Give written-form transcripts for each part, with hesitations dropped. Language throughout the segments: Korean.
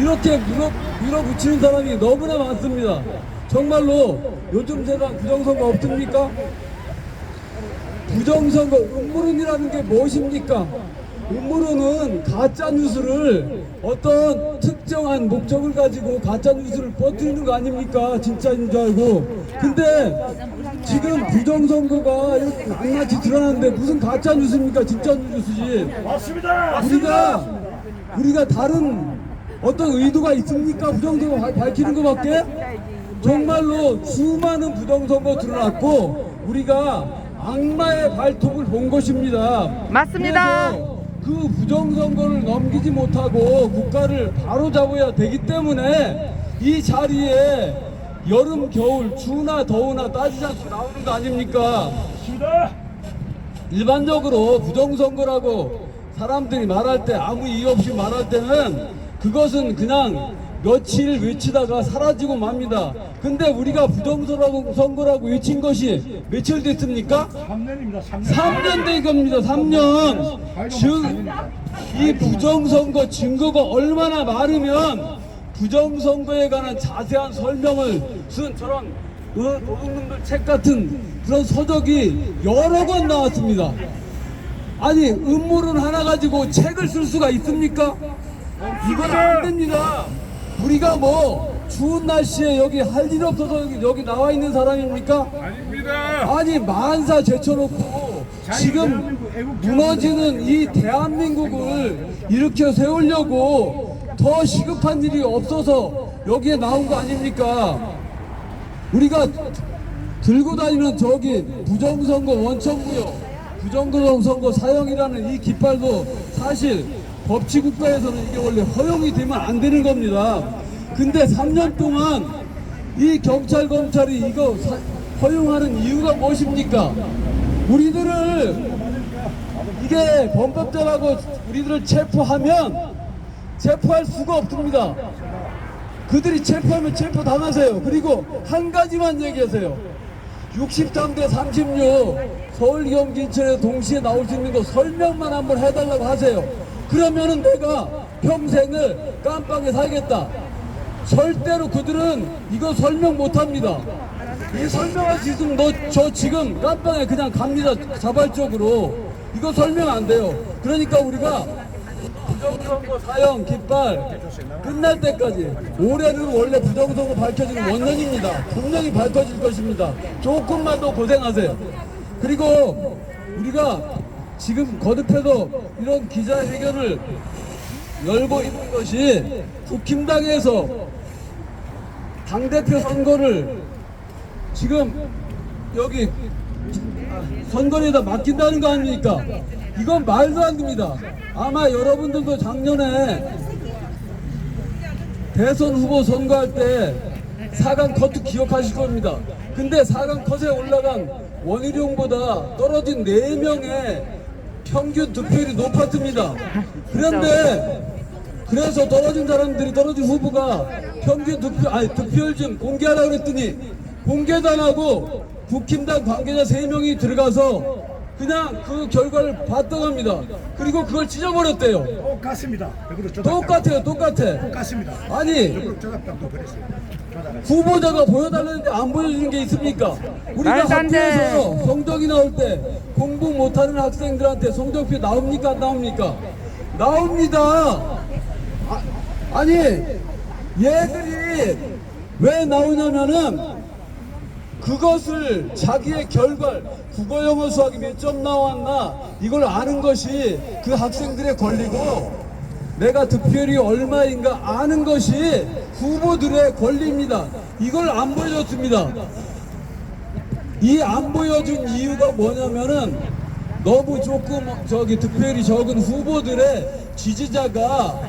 이렇게 밀어붙이는 사람이 너무나 많습니다. 정말로 요즘 세상 부정선거 없습니까? 부정선거 음모론이라는 게 무엇입니까? 음모론은 가짜뉴스를 어떤 특정한 목적을 가지고 가짜뉴스를 퍼뜨리는 거 아닙니까? 진짜인 줄 알고. 근데 지금 부정선거가 이렇게 낱낱이 드러나는데 무슨 가짜뉴스입니까? 진짜뉴스지. 맞습니다. 우리가 다른 어떤 의도가 있습니까? 부정선거 밝히는 것밖에? 정말로 수많은 부정선거 드러났고 우리가 악마의 발톱을 본 것입니다. 맞습니다. 그래서 그 부정선거를 넘기지 못하고 국가를 바로잡아야 되기 때문에 이 자리에 여름, 겨울, 추우나 더우나 따지지 않고 나오는 거 아닙니까? 맞습니다. 일반적으로 부정선거라고 사람들이 말할 때 아무 이유 없이 말할 때는 그것은 그냥 며칠 외치다가 사라지고 맙니다. 근데 우리가 부정선거라고 외친 것이 며칠 됐습니까? 3년입니다. 3년 된 겁니다. 3년. 즉, 이 부정선거 증거가 얼마나 많으면 부정선거에 관한 자세한 설명을 쓴 저런 도둑놈들 책 같은 그런 서적이 여러 권 나왔습니다. 아니 음모론 하나 가지고 책을 쓸 수가 있습니까? 이건 안 됩니다. 우리가 뭐 추운 날씨에 여기 할 일 없어서 여기 나와 있는 사람입니까? 아닙니다. 아니 만사 제쳐놓고 지금 무너지는 이 대한민국을 일으켜 세우려고 더 시급한 일이 없어서 여기에 나온 거 아닙니까? 우리가 들고 다니는 저기 부정선거 원천구역 부정선거 사형이라는 이 깃발도 사실 법치국가에서는 이게 원래 허용이 되면 안 되는 겁니다. 근데 3년 동안 이 경찰 검찰이 이거 허용하는 이유가 무엇입니까? 우리들을 이게 범법자라고 우리들을 체포하면 체포할 수가 없습니다. 그들이 체포하면 체포 당하세요. 그리고 한 가지만 얘기하세요. 63대 36 서울 경기 인천에 동시에 나올 수 있는 거 설명만 한번 해달라고 하세요. 그러면은 내가 평생을 깜빵에 살겠다. 절대로 그들은 이거 설명 못합니다. 이 설명할 수 있으면 저 지금 깜빵에 그냥 갑니다. 자발적으로. 이거 설명 안 돼요. 그러니까 우리가 부정선거 사형 깃발 끝날 때까지 올해는 원래 부정선거 밝혀지는 원년입니다. 분명히 밝혀질 것입니다. 조금만 더 고생하세요. 그리고 우리가 지금 거듭해서 이런 기자회견을 열고 있는 것이 국힘당에서 당대표 선거를 지금 여기 선거에다 맡긴다는 거 아닙니까? 이건 말도 안 됩니다. 아마 여러분들도 작년에 대선 후보 선거할 때 4강 컷 기억하실 겁니다. 근데 4강 컷에 올라간 원희룡보다 떨어진 4명의 평균 득표율이 높았습니다. 그런데 그래서 떨어진 후보가 평균 득표율 좀 공개하라고 그랬더니 공개도 안 하고 국힘당 관계자 3명이 들어가서 그냥 그 결과를 봤다고합니다. 그리고 그걸 찢어버렸대요. 똑같습니다. 똑같아요. 똑같습니다. 아니 후보자가 보여달라는데 안 보여주는 게 있습니까? 우리가 학교에서 성적이 나올 때 공부 못하는 학생들한테 성적표 나옵니까? 안 나옵니까? 나옵니다. 아니 얘들이 왜 나오냐면은 그것을 자기의 결과 국어 영어 수학이 몇 점 나왔나 이걸 아는 것이 그 학생들의 권리고 내가 득표율이 얼마인가 아는 것이 후보들의 권리입니다. 이걸 안 보여줬습니다. 이 안 보여준 이유가 뭐냐면은 너무 조금 득표율이 적은 후보들의 지지자가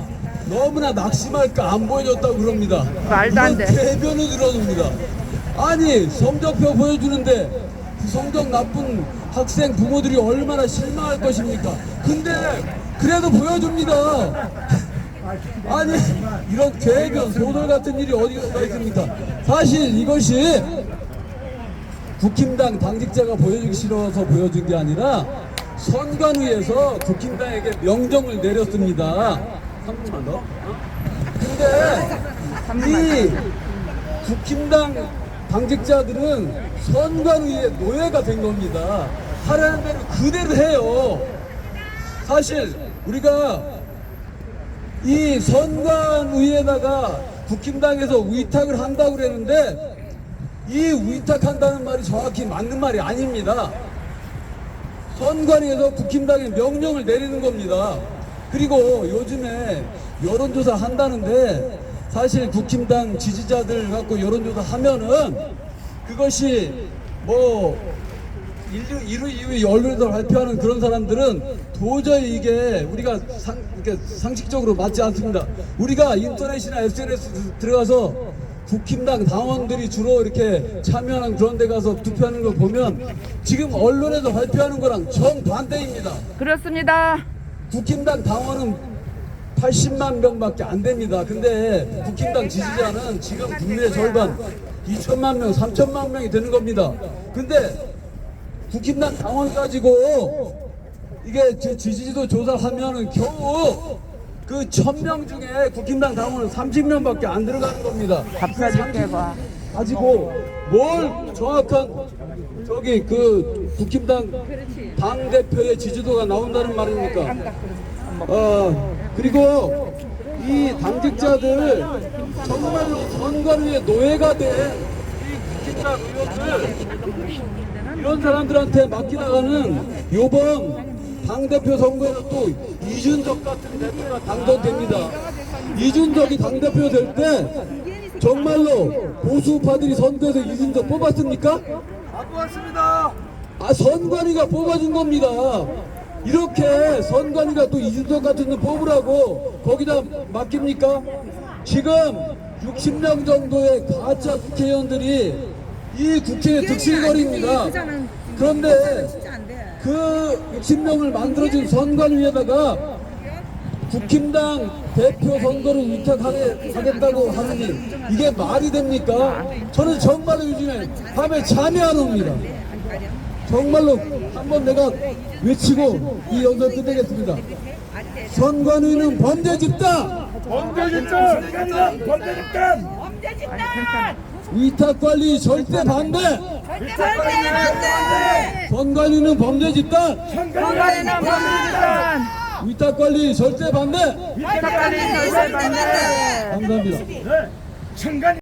너무나 낙심할까 안 보여줬다고 그럽니다. 말도 안 돼. 이건 대변을 들어줍니다. 아니 성적표 보여주는데 그 성적 나쁜 학생 부모들이 얼마나 실망할 것입니까? 근데 그래도 보여줍니다. 아니 이런 대변 소설 같은 일이 어디가 있습니까? 사실 이것이 국힘당 당직자가 보여주기 싫어서 보여준 게 아니라 선관위에서 국힘당에게 명령을 내렸습니다. 3분만 더. 근데 이 국힘당 당직자들은 선관위의 노예가 된 겁니다. 하라는 대로 그대로 해요. 사실 우리가 이 선관위에다가 국힘당에서 위탁을 한다고 그랬는데 이 위탁한다는 말이 정확히 맞는 말이 아닙니다. 선관위에서 국힘당에 명령을 내리는 겁니다. 그리고 요즘에 여론조사 한다는데 사실 국힘당 지지자들 갖고 여론조사 하면은 그것이 뭐 1위, 2위 언론에서 발표하는 그런 사람들은 도저히 이게 우리가 이렇게 상식적으로 맞지 않습니다. 우리가 인터넷이나 SNS 들어가서 국힘당 당원들이 주로 이렇게 참여하는 그런 데 가서 투표하는 걸 보면 지금 언론에서 발표하는 거랑 정반대입니다. 그렇습니다. 국힘당 당원은 80만 명밖에 안 됩니다. 근데 국힘당 지지자는 지금 국민의 절반 2천만 명, 3천만 명이 되는 겁니다. 근데 국힘당 당원 가지고 이게 지지도 조사하면은 겨우 그 1000명 중에 국힘당 당원은 30명밖에 안 들어가는 겁니다. 밥 사줄게 봐. 가지고 뭘 정확한 저기 그 국힘당 당 대표의 지지도가 나온다는 말입니까? 그리고 이 당직자들 정말로 선관위의 노예가 된 이 국힘당 의원들 이런 사람들한테 맡기다가는 요번 당대표 선거에서 또 이준석 같은 대표가 당선됩니다. 이준석이 당대표 될 때 정말로 보수파들이 선거에서 이준석 뽑았습니까? 안 뽑았습니다. 선관위가 뽑아준 겁니다. 이렇게 선관위가 또 이준석 같은 놈 뽑으라고 거기다 맡깁니까? 지금 60명 정도의 가짜 국회의원들이 이 국회에 득실거리입니다. 그런데 그 60명을 만들어진 선관위에다가 국힘당 대표 선거를 위탁하겠다고 하느니 이게 말이 됩니까? 저는 정말로 요즘에 밤에 잠이 안 옵니다. 정말로 한번 내가 외치고 이 영상 끝내겠습니다. 선관위는 범죄 집단! 범죄 집단! 범죄 집단! 범죄 집단! 위탁 관리 절대 반대! 절대 반대! 선관위는 범죄 집단! 선관위는 범죄 집단! 위탁 관리 절대 반대! 위탁 관리 절대 반대! 감사합니다. 네. 청간